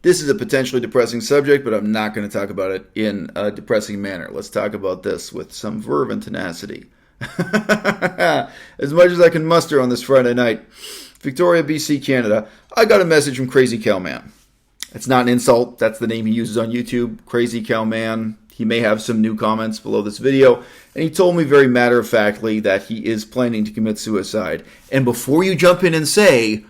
This is a potentially depressing subject, but I'm not going to talk about it in a depressing manner. Let's talk about this with some verve and tenacity. As much as I can muster on this Friday night. Victoria, BC, Canada. I got a message from Crazy Cow Man. It's not an insult. That's the name he uses on YouTube. Crazy Cow Man. He may have some new comments below this video. And he told me very matter-of-factly that he is planning to commit suicide. And before you jump in and say,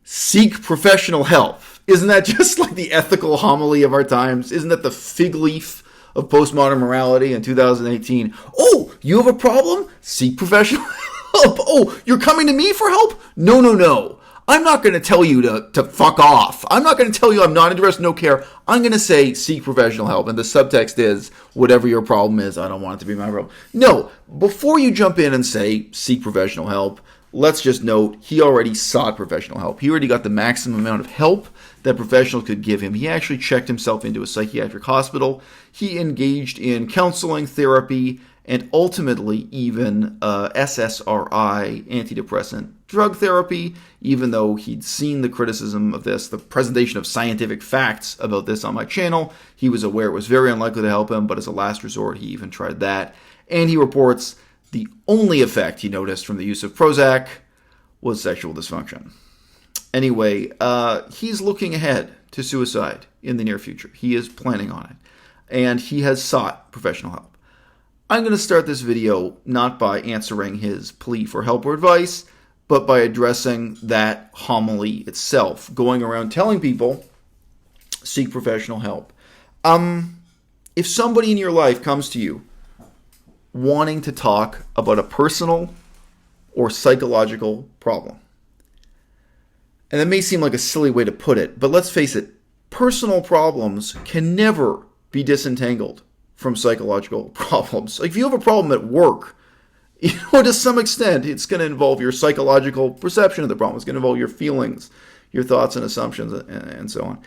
seek professional help. Isn't that just like the ethical homily of our times? Isn't that the fig leaf of postmodern morality in 2018? Oh, you have a problem? Seek professional help. Oh, you're coming to me for help? No. I'm not going to tell you to fuck off. I'm not going to tell you I'm not interested, no care. I'm going to say seek professional help. And the subtext is, whatever your problem is, I don't want it to be my problem. No, before you jump in and say seek professional help, let's just note, he already sought professional help. He already got the maximum amount of help that professionals could give him. He actually checked himself into a psychiatric hospital. He engaged in counseling, therapy, and ultimately even SSRI, antidepressant drug therapy, even though he'd seen the criticism of this, the presentation of scientific facts about this on my channel. He was aware it was very unlikely to help him, but as a last resort, he even tried that. And he reports the only effect he noticed from the use of Prozac was sexual dysfunction. Anyway, he's looking ahead to suicide in the near future. He is planning on it. And he has sought professional help. I'm going to start this video not by answering his plea for help or advice, but by addressing that homily itself, going around telling people, seek professional help. If somebody in your life comes to you wanting to talk about a personal or psychological problem, and that may seem like a silly way to put it, but let's face it, personal problems can never be disentangled from psychological problems. Like if you have a problem at work, to some extent, it's going to involve your psychological perception of the problem. It's going to involve your feelings, your thoughts and assumptions, and so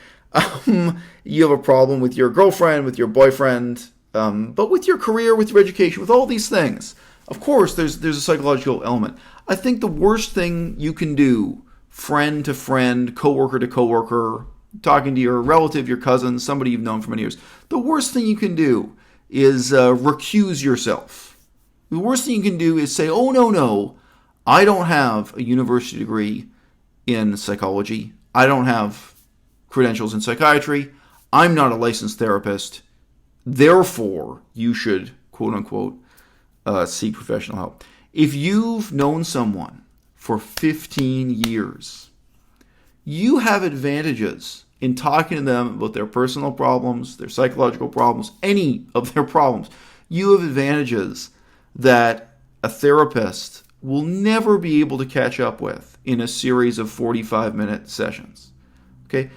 on. You have a problem with your girlfriend, with your boyfriend, but with your career, with your education, with all these things. Of course, there's a psychological element. I think the worst thing you can do, friend to friend, coworker to coworker, talking to your relative, your cousin, somebody you've known for many years, the worst thing you can do is recuse yourself. The worst thing you can do is say, oh, no, I don't have a university degree in psychology. I don't have credentials in psychiatry. I'm not a licensed therapist. Therefore, you should, quote unquote, seek professional help. If you've known someone for 15 years, you have advantages in talking to them about their personal problems, their psychological problems, any of their problems. You have advantages that a therapist will never be able to catch up with in a series of 45-minute sessions. Okay?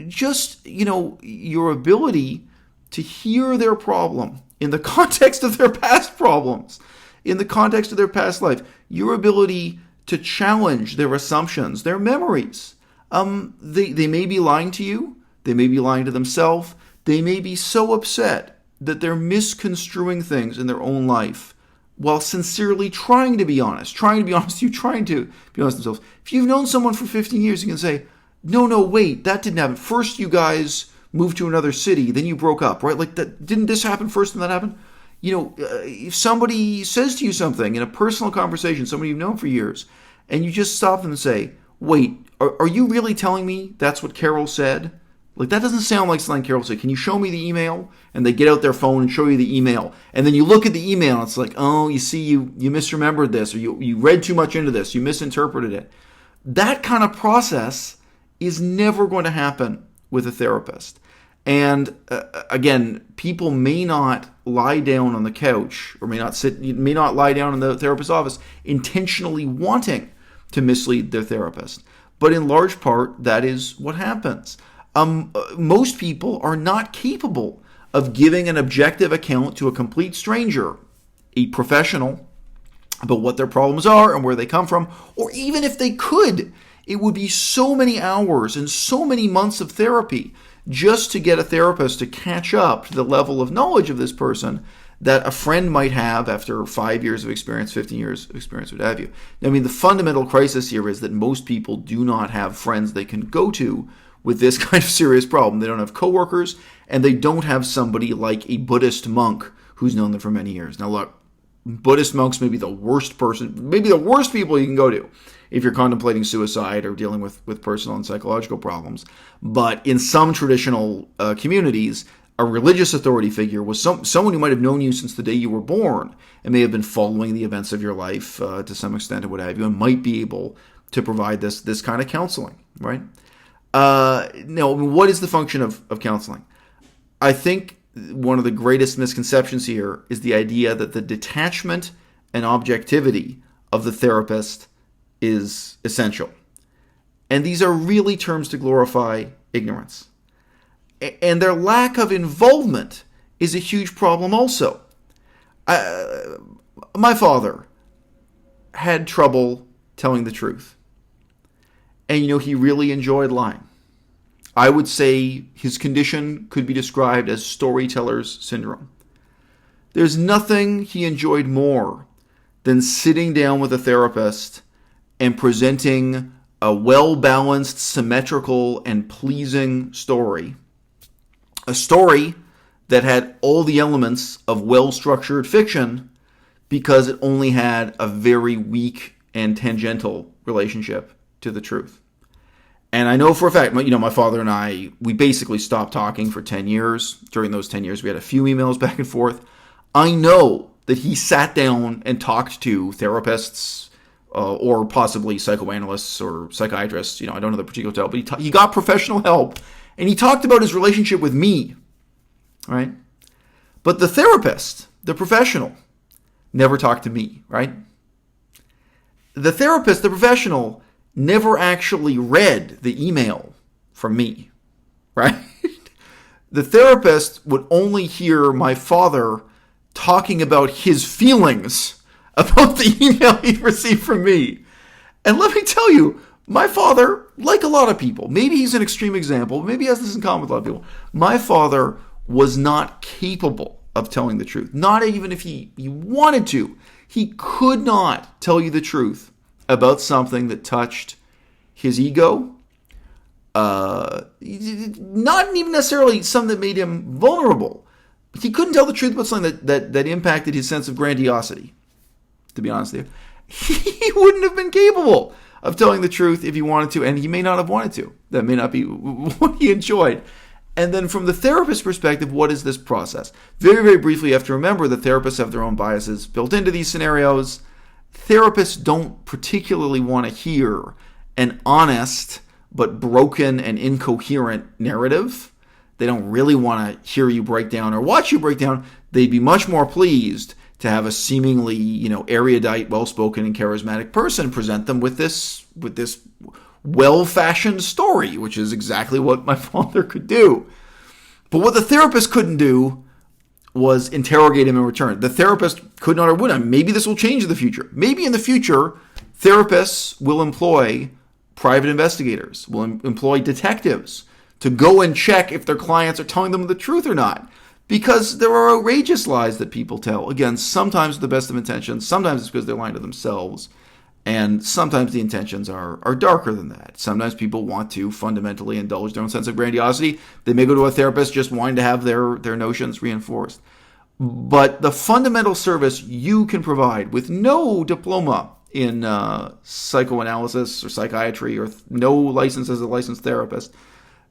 Just, your ability to hear their problem in the context of their past problems, in the context of their past life, your ability to challenge their assumptions, their memories. They may be lying to you. They may be lying to themselves. They may be so upset that they're misconstruing things in their own life while sincerely trying to be honest, trying to be honest themselves. If you've known someone for 15 years, you can say, no, wait, that didn't happen. First you guys moved to another city, then you broke up, right? Like, that didn't this happen first and that happened? If somebody says to you something in a personal conversation, somebody you've known for years, and you just stop them and say, wait, are you really telling me that's what Carol said? Like, that doesn't sound like something Carol said. Can you show me the email? And they get out their phone and show you the email. And then you look at the email and it's like, oh, you see, you misremembered this, or you read too much into this, you misinterpreted it. That kind of process is never going to happen with a therapist. And again, people may not lie down on the couch or may not lie down in the therapist's office intentionally wanting to mislead their therapist. But in large part, that is what happens. Most people are not capable of giving an objective account to a complete stranger, a professional, about what their problems are and where they come from. Or even if they could, it would be so many hours and so many months of therapy just to get a therapist to catch up to the level of knowledge of this person that a friend might have after 5 years of experience, 15 years of experience, what have you. I mean, the fundamental crisis here is that most people do not have friends they can go to with this kind of serious problem. They don't have coworkers, and they don't have somebody like a Buddhist monk who's known them for many years. Now look, Buddhist monks may be the worst people you can go to if you're contemplating suicide or dealing with personal and psychological problems. But in some traditional communities, a religious authority figure was someone who might have known you since the day you were born and may have been following the events of your life to some extent or what have you, and might be able to provide this kind of counseling, right? Now, what is the function of counseling? I think one of the greatest misconceptions here is the idea that the detachment and objectivity of the therapist is essential. And these are really terms to glorify ignorance. And their lack of involvement is a huge problem also. My father had trouble telling the truth. And, he really enjoyed lying. I would say his condition could be described as storyteller's syndrome. There's nothing he enjoyed more than sitting down with a therapist and presenting a well-balanced, symmetrical, and pleasing story. A story that had all the elements of well-structured fiction because it only had a very weak and tangential relationship to the truth. And I know for a fact, my father and I, we basically stopped talking for 10 years. During those 10 years, we had a few emails back and forth. I know that he sat down and talked to therapists or possibly psychoanalysts or psychiatrists. I don't know the particular title, but he got professional help. And he talked about his relationship with me, right? But the therapist, the professional, never talked to me, right? The therapist, the professional, never actually read the email from me, right? The therapist would only hear my father talking about his feelings about the email he'd received from me. And let me tell you, my father, like a lot of people, maybe he's an extreme example, maybe he has this in common with a lot of people, my father was not capable of telling the truth. Not even if he wanted to. He could not tell you the truth about something that touched his ego. Not even necessarily something that made him vulnerable. He couldn't tell the truth about something that impacted his sense of grandiosity, to be honest with you. He wouldn't have been capable of telling the truth if he wanted to, and he may not have wanted to. That may not be what he enjoyed. And then from the therapist's perspective, what is this process? Very, very briefly, you have to remember that therapists have their own biases built into these scenarios. Therapists don't particularly want to hear an honest but broken and incoherent narrative. They don't really want to hear you break down or watch you break down. They'd be much more pleased to have a seemingly, erudite, well-spoken, and charismatic person present them with this well-fashioned story, which is exactly what my father could do. But what the therapist couldn't do was interrogate him in return. The therapist could not or would not. Maybe this will change in the future. Maybe in the future, therapists will employ private investigators, will employ detectives to go and check if their clients are telling them the truth or not. Because there are outrageous lies that people tell. Again, sometimes with the best of intentions, sometimes it's because they're lying to themselves, and sometimes the intentions are darker than that. Sometimes people want to fundamentally indulge their own sense of grandiosity. They may go to a therapist just wanting to have their notions reinforced. But the fundamental service you can provide with no diploma in psychoanalysis or psychiatry or no license as a licensed therapist,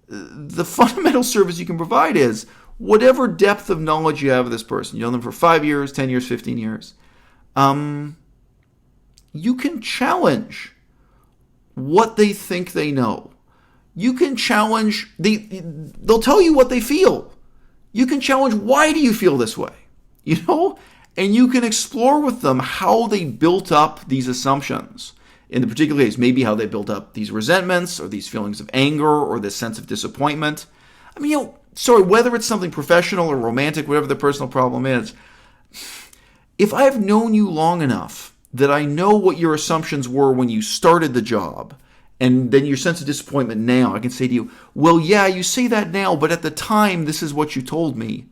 the fundamental service you can provide is whatever depth of knowledge you have of this person. You know them for 5 years, 10 years, 15 years. You can challenge what they think they know. You can challenge, they'll tell you what they feel. You can challenge, why do you feel this way? And you can explore with them how they built up these assumptions. In the particular case, maybe how they built up these resentments or these feelings of anger or this sense of disappointment. Whether it's something professional or romantic, whatever the personal problem is, if I've known you long enough that I know what your assumptions were when you started the job, and then your sense of disappointment now, I can say to you, well, yeah, you say that now, but at the time, this is what you told me.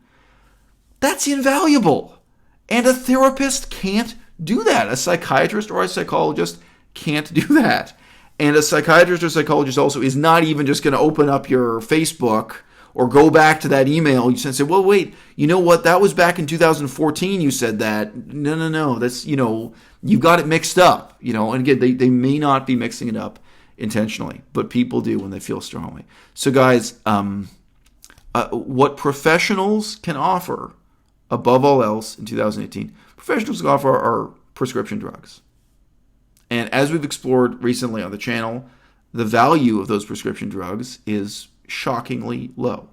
That's invaluable. And a therapist can't do that. A psychiatrist or a psychologist can't do that. And a psychiatrist or psychologist also is not even just going to open up your Facebook or go back to that email you sent and say, well, wait, you know what? That was back in 2014 you said that. No. That's, you've got it mixed up, And again, they may not be mixing it up intentionally, but people do when they feel strongly. So guys, what professionals can offer above all else in 2018, professionals can offer are prescription drugs. And as we've explored recently on the channel, the value of those prescription drugs is shockingly low.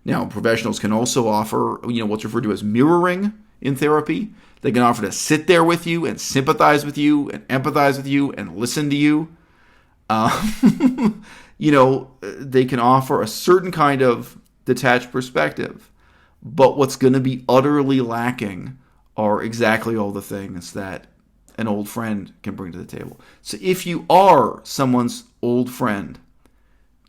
Now, professionals can also offer, what's referred to as mirroring in therapy. They can offer to sit there with you and sympathize with you and empathize with you and listen to you. They can offer a certain kind of detached perspective. But what's going to be utterly lacking are exactly all the things that an old friend can bring to the table. So if you are someone's old friend,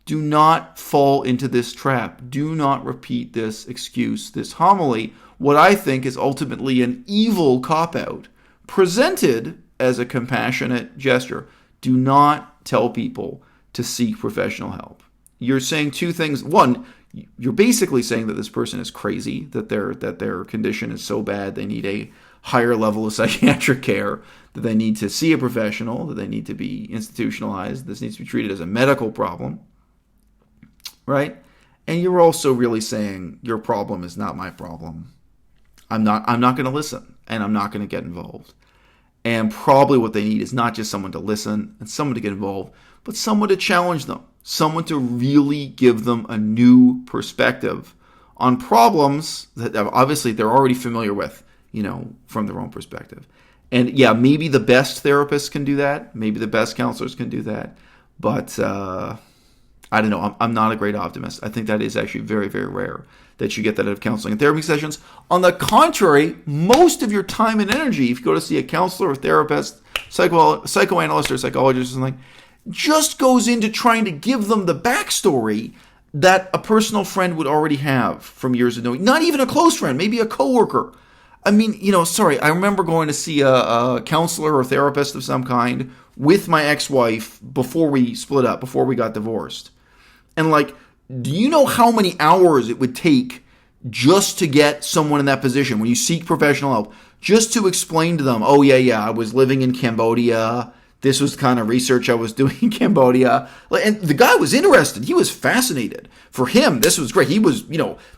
do not fall into this trap. Do not repeat this excuse, this homily, what I think is ultimately an evil cop-out, presented as a compassionate gesture. Do not tell people to seek professional help. You're saying two things. One, you're basically saying that this person is crazy, that their condition is so bad they need a higher level of psychiatric care, that they need to see a professional, that they need to be institutionalized, this needs to be treated as a medical problem, right? And you're also really saying your problem is not my problem. I'm not going to listen, and I'm not going to get involved. And probably what they need is not just someone to listen and someone to get involved, but someone to challenge them, someone to really give them a new perspective on problems that obviously they're already familiar with, from their own perspective. And yeah, maybe the best therapists can do that. Maybe the best counselors can do that. But I don't know. I'm not a great optimist. I think that is actually very, very rare that you get that out of counseling and therapy sessions. On the contrary, most of your time and energy, if you go to see a counselor or therapist, psychoanalyst or psychologist or something, just goes into trying to give them the backstory that a personal friend would already have from years of knowing. Not even a close friend, maybe a coworker. I mean, I remember going to see a counselor or therapist of some kind with my ex-wife before we split up, before we got divorced. And do you know how many hours it would take just to get someone in that position when you seek professional help, just to explain to them, oh, yeah, I was living in Cambodia. This was the kind of research I was doing in Cambodia. And the guy was interested. He was fascinated. For him, this was great. He was,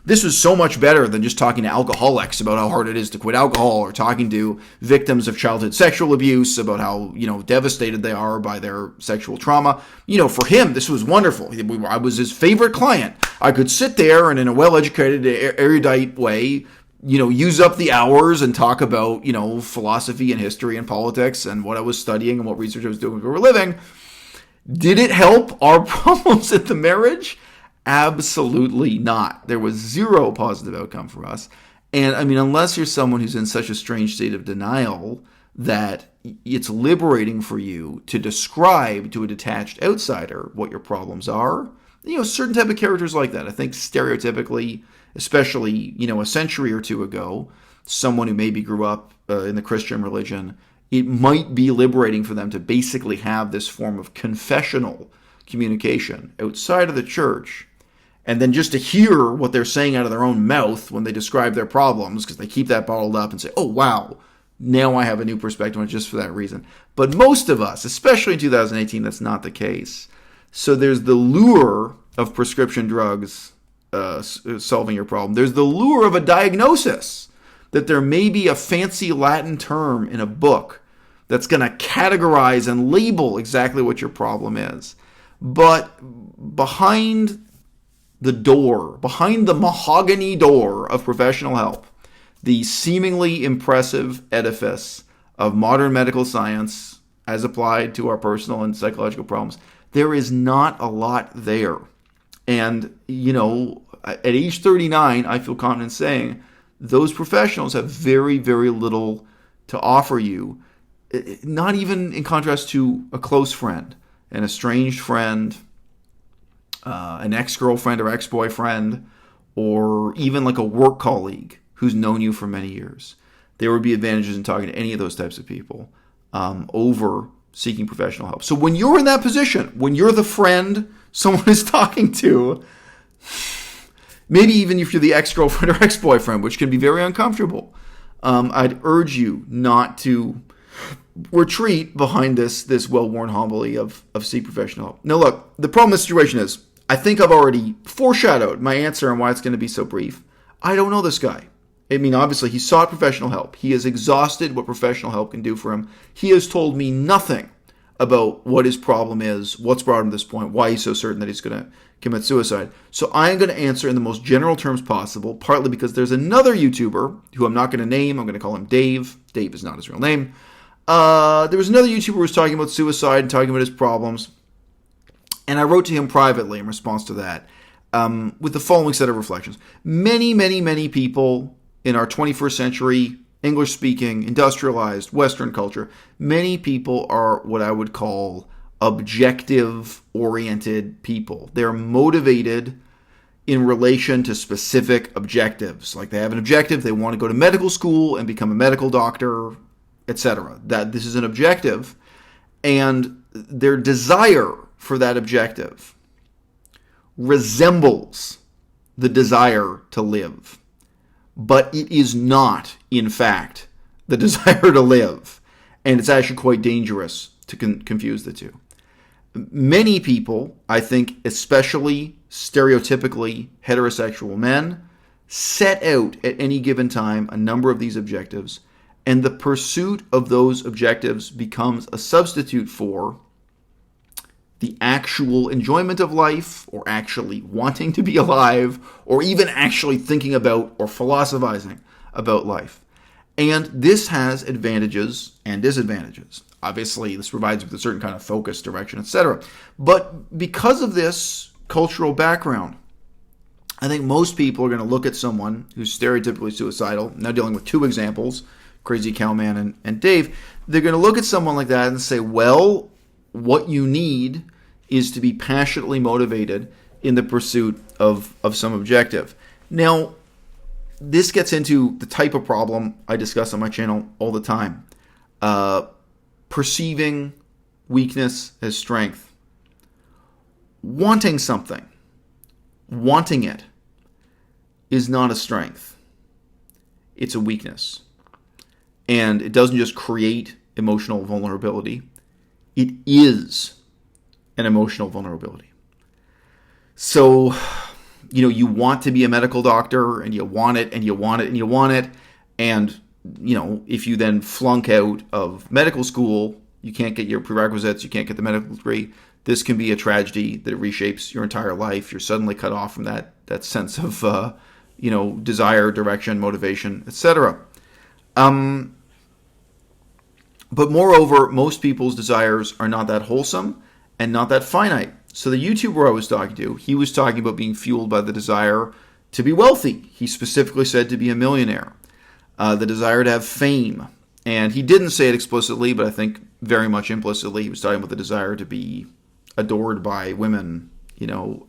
this was so much better than just talking to alcoholics about how hard it is to quit alcohol, or talking to victims of childhood sexual abuse about how, devastated they are by their sexual trauma. For him, this was wonderful. I was his favorite client. I could sit there and in a well-educated, erudite way, use up the hours and talk about, philosophy and history and politics and what I was studying and what research I was doing for a living. Did it help our problems in the marriage? Absolutely not. There was zero positive outcome for us. And unless you're someone who's in such a strange state of denial that it's liberating for you to describe to a detached outsider what your problems are, certain type of characters like that. I think stereotypically, especially, a century or two ago, someone who maybe grew up in the Christian religion, it might be liberating for them to basically have this form of confessional communication outside of the church, and then just to hear what they're saying out of their own mouth when they describe their problems, because they keep that bottled up and say, oh, wow, now I have a new perspective on it just for that reason. But most of us, especially in 2018, that's not the case. So there's the lure of prescription drugs solving your problem. There's the lure of a diagnosis, that there may be a fancy Latin term in a book that's going to categorize and label exactly what your problem is. But behind the mahogany door of professional help, the seemingly impressive edifice of modern medical science as applied to our personal and psychological problems, there is not a lot there. And, at age 39, I feel confident saying those professionals have very, very little to offer you, not even in contrast to a close friend, an estranged friend, an ex-girlfriend or ex-boyfriend, or even like a work colleague who's known you for many years. There would be advantages in talking to any of those types of people over seeking professional help. So when you're in that position, when you're the friend someone is talking to, maybe even if you're the ex-girlfriend or ex-boyfriend, which can be very uncomfortable, I'd urge you not to retreat behind this well-worn homily of seek professional help. Now look, the problem with the situation is, I think I've already foreshadowed my answer and why it's going to be so brief. I don't know this guy. I mean, obviously, he sought professional help. He has exhausted what professional help can do for him. He has told me nothing about what his problem is, what's brought him to this point, why he's so certain that he's going to commit suicide. So I'm going to answer in the most general terms possible, partly because there's another YouTuber who I'm not going to name. I'm going to call him Dave. Dave is not his real name. There was another YouTuber who was talking about suicide and talking about his problems. And I wrote to him privately in response to that with the following set of reflections. Many people in our 21st century, English-speaking, industrialized, Western culture, many people are what I would call objective-oriented people. They're motivated in relation to specific objectives. Like they have an objective, they want to go to medical school and become a medical doctor, etc. That this is an objective, and their desire for that objective resembles the desire to live. But it is not, in fact, the desire to live. And it's actually quite dangerous to confuse the two. Many people, I think, especially stereotypically heterosexual men, set out at any given time a number of these objectives, and the pursuit of those objectives becomes a substitute for the actual enjoyment of life, or actually wanting to be alive, or even actually thinking about or philosophizing about life. And this has advantages and disadvantages. Obviously, this provides with a certain kind of focus, direction, etc. But because of this cultural background, I think most people are going to look at someone who's stereotypically suicidal, now dealing with two examples, Crazy Cowman and Dave. They're going to look at someone like that and say, well, what you need is to be passionately motivated in the pursuit of some objective. Now, this gets into the type of problem I discuss on my channel all the time. Perceiving weakness as strength. Wanting something, wanting it, is not a strength. It's a weakness. And it doesn't just create emotional vulnerability. It is an emotional vulnerability. So, you want to be a medical doctor, and you want it, and you want it, and you want it, and, if you then flunk out of medical school, you can't get your prerequisites, you can't get the medical degree, this can be a tragedy that reshapes your entire life. You're suddenly cut off from that sense of, desire, direction, motivation, etc. But moreover, most people's desires are not that wholesome and not that finite. So the YouTuber I was talking to, he was talking about being fueled by the desire to be wealthy. He specifically said to be a millionaire. The desire to have fame. And he didn't say it explicitly, but I think very much implicitly. He was talking about the desire to be adored by women,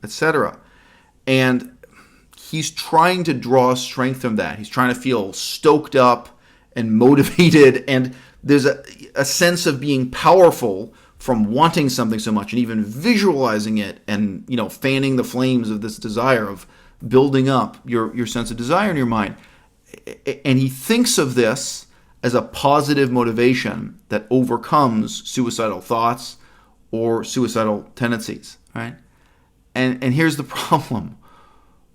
etc. And he's trying to draw strength from that. He's trying to feel stoked up and motivated. And there's a sense of being powerful from wanting something so much and even visualizing it and, fanning the flames of this desire, of building up your sense of desire in your mind. And he thinks of this as a positive motivation that overcomes suicidal thoughts or suicidal tendencies, right? And here's the problem.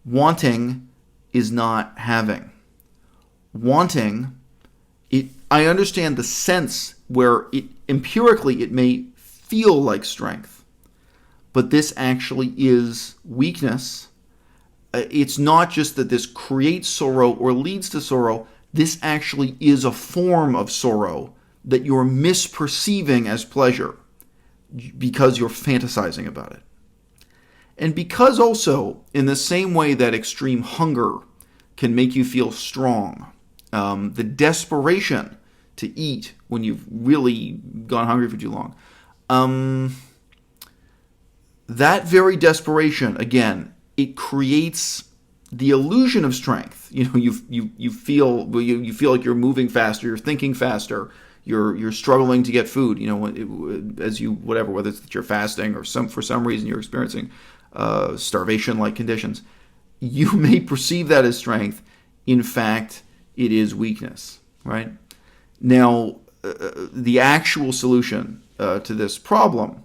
Wanting is not having. Wanting, I understand the sense where empirically it may feel like strength, but this actually is weakness. It's not just that this creates sorrow or leads to sorrow. This actually is a form of sorrow that you're misperceiving as pleasure because you're fantasizing about it. And because also, in the same way that extreme hunger can make you feel strong, the desperation to eat when you've really gone hungry for too long, that very desperation, again, it creates the illusion of strength. You feel like you're moving faster, you're thinking faster, you're struggling to get food, as you whatever, whether it's that you're fasting or for some reason you're experiencing starvation-like conditions, you may perceive that as strength. In fact, it is weakness, right? Now, the actual solution to this problem,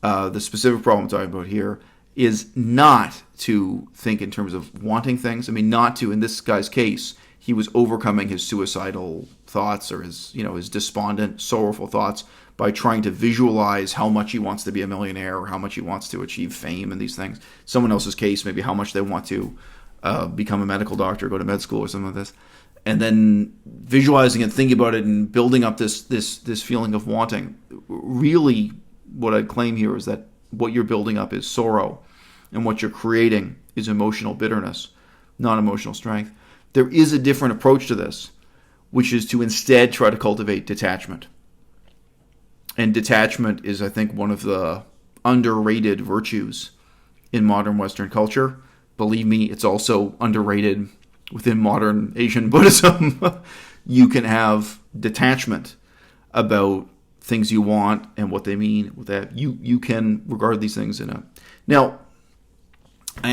the specific problem I'm talking about here, is not to think in terms of wanting things. I mean, not to, in this guy's case, he was overcoming his suicidal thoughts or his despondent, sorrowful thoughts by trying to visualize how much he wants to be a millionaire or how much he wants to achieve fame and these things. Someone else's case, maybe how much they want to become a medical doctor, go to med school or something like this. And then visualizing and thinking about it and building up this feeling of wanting. Really, what I'd claim here is that what you're building up is sorrow, and what you're creating is emotional bitterness, not emotional strength. There is a different approach to this, which is to instead try to cultivate detachment. And detachment is, I think, one of the underrated virtues in modern Western culture. Believe me, it's also underrated within modern Asian Buddhism. You can have detachment about things you want and what they mean. With that, you can regard these things in a... Now, I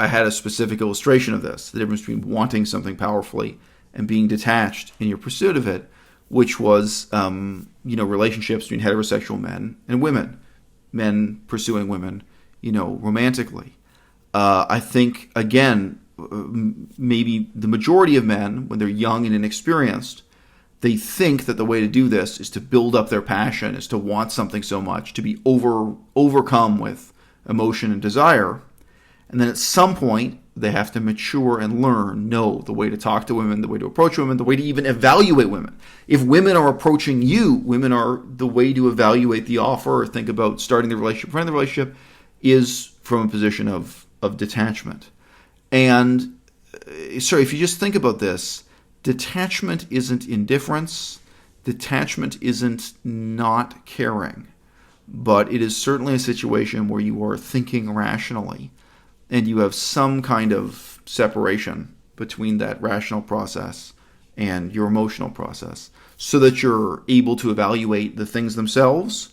had a specific illustration of this, the difference between wanting something powerfully and being detached in your pursuit of it, which was, relationships between heterosexual men and women, men pursuing women, romantically. I think, again, maybe the majority of men, when they're young and inexperienced, they think that the way to do this is to build up their passion, is to want something so much, to be overcome with emotion and desire. And then at some point, they have to mature and know the way to talk to women, the way to approach women, the way to even evaluate women. If women are approaching you, women are the way to evaluate the offer or think about starting the relationship, running the relationship, is from a position of detachment. And so if you just think about this, detachment isn't indifference. Detachment isn't not caring. But it is certainly a situation where you are thinking rationally and you have some kind of separation between that rational process and your emotional process so that you're able to evaluate the things themselves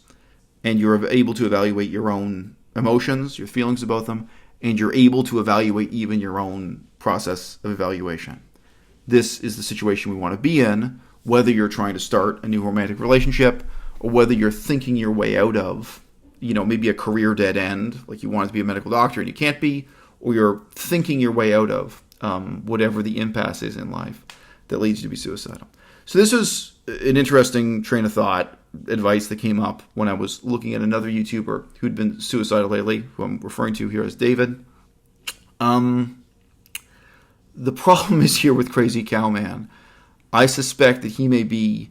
and you're able to evaluate your own emotions, your feelings about them, and you're able to evaluate even your own process of evaluation. This is the situation we want to be in, whether you're trying to start a new romantic relationship or whether you're thinking your way out of, maybe a career dead end, like you want to be a medical doctor and you can't be, or you're thinking your way out of whatever the impasse is in life that leads you to be suicidal. So this was an interesting train of thought, advice that came up when I was looking at another YouTuber who'd been suicidal lately, who I'm referring to here as David. The problem is here with Crazy Cowman. I suspect that he may be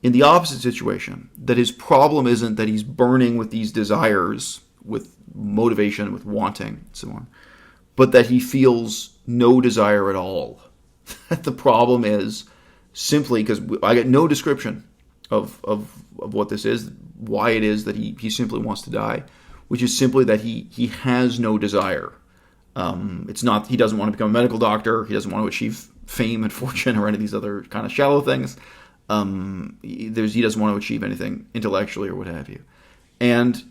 in the opposite situation, that his problem isn't that he's burning with these desires, with motivation, with wanting, and so on, but that he feels no desire at all. The problem is simply because I get no description of what this is, why it is that he simply wants to die, which is simply that he has no desire. It's not, he doesn't want to become a medical doctor, he doesn't want to achieve fame and fortune or any of these other kind of shallow things. He doesn't want to achieve anything intellectually or what have you. And,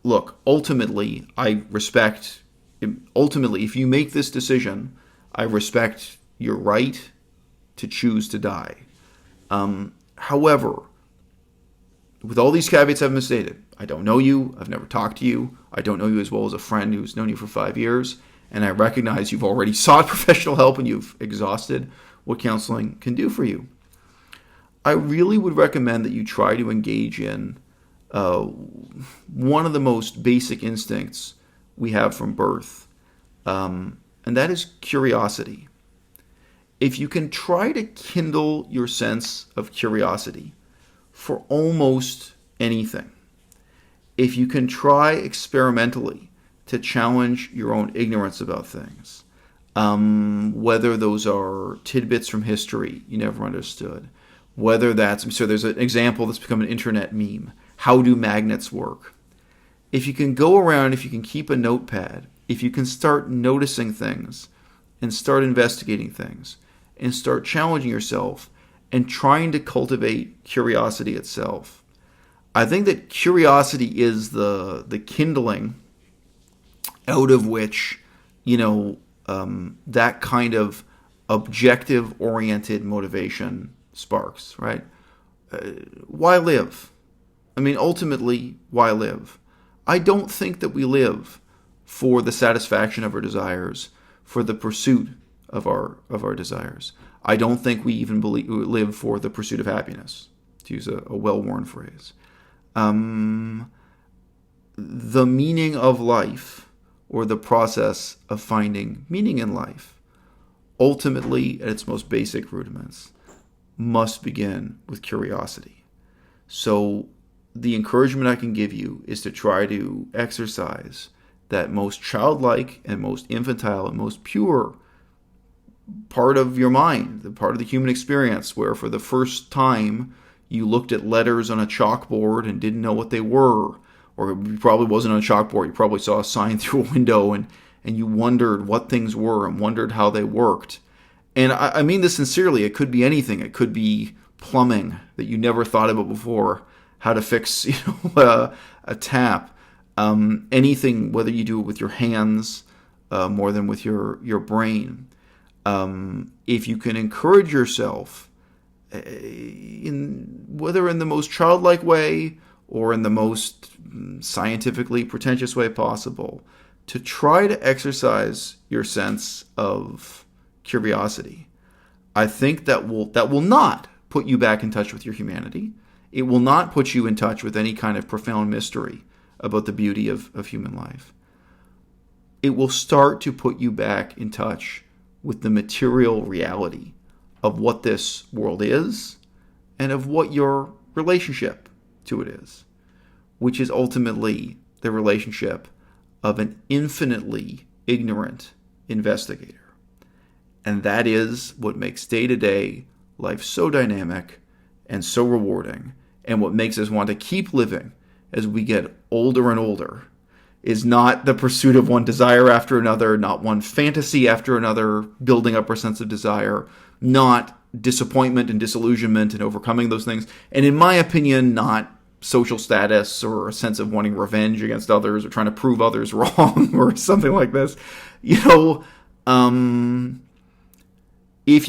look, ultimately, if you make this decision, I respect your right to choose to die. However, with all these caveats I've misstated, I don't know you, I've never talked to you, I don't know you as well as a friend who's known you for 5 years, and I recognize you've already sought professional help and you've exhausted what counseling can do for you. I really would recommend that you try to engage in one of the most basic instincts we have from birth, and that is curiosity. If you can try to kindle your sense of curiosity for almost anything, if you can try experimentally to challenge your own ignorance about things, whether those are tidbits from history you never understood, whether that's, so there's an example that's become an internet meme, how do magnets work? If you can go around, if you can keep a notepad, if you can start noticing things and start investigating things and start challenging yourself and trying to cultivate curiosity itself. I think that curiosity is the kindling out of which, that kind of objective-oriented motivation sparks, right? Why live? I mean, ultimately, why live? I don't think that we live for the satisfaction of our desires, for the pursuit of our desires. I don't think we even live for the pursuit of happiness, to use a well-worn phrase. The meaning of life, or the process of finding meaning in life, ultimately, at its most basic rudiments, must begin with curiosity. So the encouragement I can give you is to try to exercise that most childlike and most infantile and most pure part of your mind, the part of the human experience, where for the first time you looked at letters on a chalkboard and didn't know what they were, or it probably wasn't on a chalkboard, you probably saw a sign through a window and you wondered what things were and wondered how they worked. And I mean this sincerely. It could be anything. It could be plumbing that you never thought about before, how to fix a tap, anything, whether you do it with your hands more than with your brain. If you can encourage yourself, whether in the most childlike way or in the most scientifically pretentious way possible, to try to exercise your sense of curiosity, I think that will not put you back in touch with your humanity. It will not put you in touch with any kind of profound mystery about the beauty of human life. It will start to put you back in touch with the material reality of what this world is and of what your relationship to it is, which is ultimately the relationship of an infinitely ignorant investigator. And that is what makes day-to-day life so dynamic and so rewarding, and what makes us want to keep living as we get older and older, is not the pursuit of one desire after another, not one fantasy after another, building up our sense of desire, not disappointment and disillusionment and overcoming those things, and in my opinion, not social status or a sense of wanting revenge against others or trying to prove others wrong or something like this. If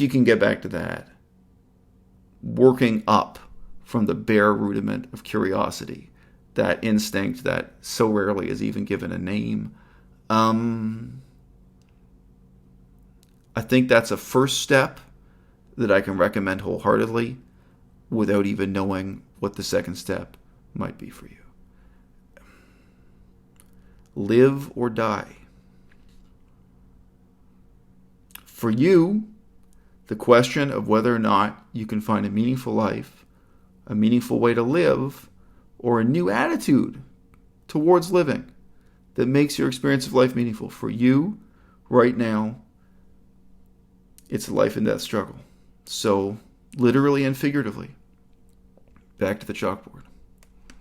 you can get back to that, working up from the bare rudiment of curiosity, that instinct that so rarely is even given a name, I think that's a first step that I can recommend wholeheartedly without even knowing what the second step might be for you. Live or die. For you, the question of whether or not you can find a meaningful life, a meaningful way to live, or a new attitude towards living that makes your experience of life meaningful. For you, right now, it's a life and death struggle. So, literally and figuratively, back to the chalkboard.